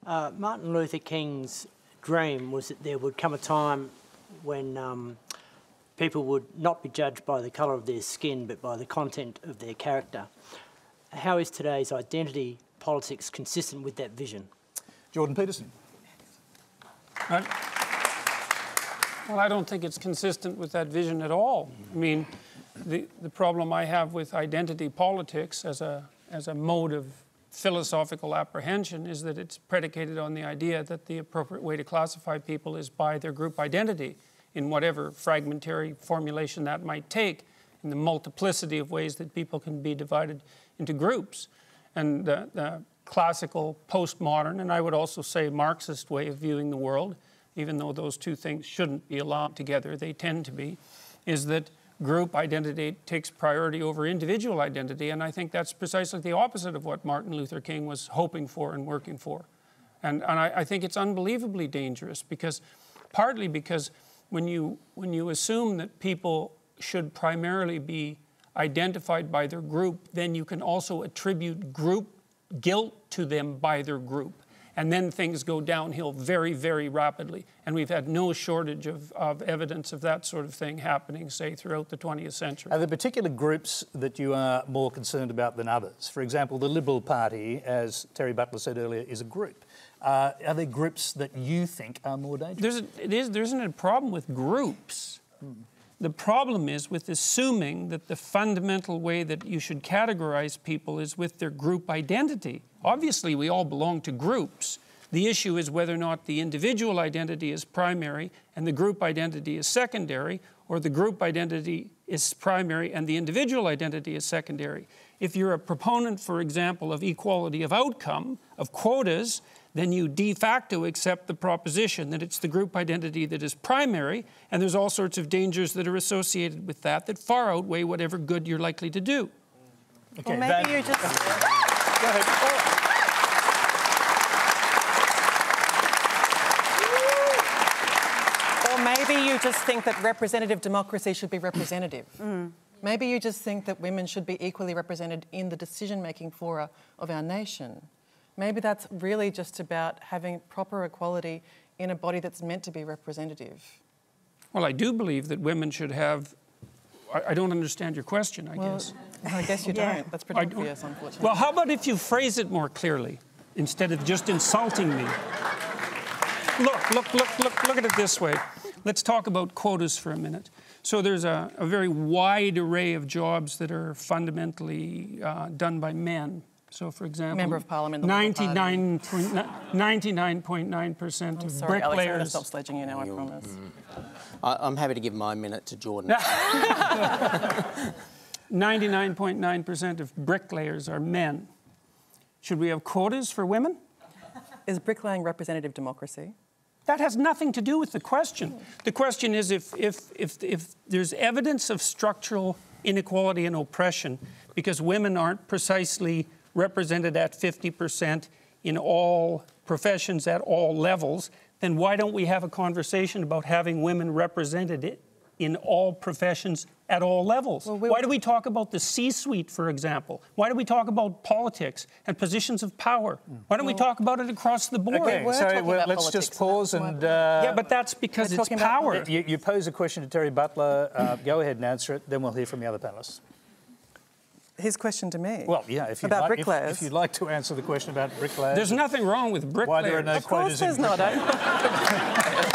Martin Luther King's dream was that there would come a time when people would not be judged by the colour of their skin but by the content of their character. How is today's identity politics consistent with that vision? Jordan Peterson. Well, I don't think it's consistent with that vision at all. I mean, the problem I have with identity politics as a mode of philosophical apprehension is that it's predicated on the idea that the appropriate way to classify people is by their group identity, in whatever fragmentary formulation that might take, in the multiplicity of ways that people can be divided into groups. And the classical postmodern, and I would also say Marxist way of viewing the world, even though those two things shouldn't be allowed together, they tend to be, is that group identity takes priority over individual identity, and I think that's precisely the opposite of what Martin Luther King was hoping for and working for. And I think it's unbelievably dangerous, because partly because when you assume that people should primarily be identified by their group, then you can also attribute group guilt to them by their group. And then things go downhill very, very rapidly. And we've had no shortage of evidence of that sort of thing happening, say, throughout the 20th century. Are there particular groups that you are more concerned about than others? For example, the Liberal Party, as Terri Butler said earlier, is a group. Are there groups that you think are more dangerous? There isn't a problem with groups. The problem is with assuming that the fundamental way that you should categorize people is with their group identity. Obviously, we all belong to groups. The issue is whether or not the individual identity is primary and the group identity is secondary, or the group identity is primary and the individual identity is secondary. If you're a proponent, for example, of equality of outcome, of quotas, then you de facto accept the proposition that it's the group identity that is primary, and there's all sorts of dangers that are associated with that that far outweigh whatever good you're likely to do. Okay, well, maybe you're just... Go ahead. Or maybe you just think that representative democracy should be representative. Maybe you just think that women should be equally represented in the decision-making fora of our nation. Maybe that's really just about having proper equality in a body that's meant to be representative. Well, I do believe that women should have... I don't understand your question, I guess. I guess you don't. That's pretty obvious, unfortunately. Well, how about if you phrase it more clearly, instead of just insulting me? Look at it this way. Let's talk about quotas for a minute. So there's a very wide array of jobs that are fundamentally done by men. So, for example, Member of Parliament, 99.9% of sorry, bricklayers... Alex, I'm going to stop sledging you now, I promise. I'm happy to give my minute to Jordan. 99.9% of bricklayers are men. Should we have quotas for women? Is bricklaying representative democracy? That has nothing to do with the question. The question is if there's evidence of structural inequality and oppression because women aren't precisely represented at 50% in all professions at all levels, then why don't we have a conversation about having women represented in all professions at all levels? Well, why do we talk about the C-suite, for example? Why do we talk about politics and positions of power? Why don't we talk about it across the board? Okay, so let's just pause and... yeah, but that's because it's power. You pose a question to Terri Butler. Go ahead and answer it, then we'll hear from the other panellists. His question to me? Well, yeah, if you'd like to answer the question about bricklayers. There's nothing wrong with bricklayers. Why there are no quotas in bricklayers. Of course there's not.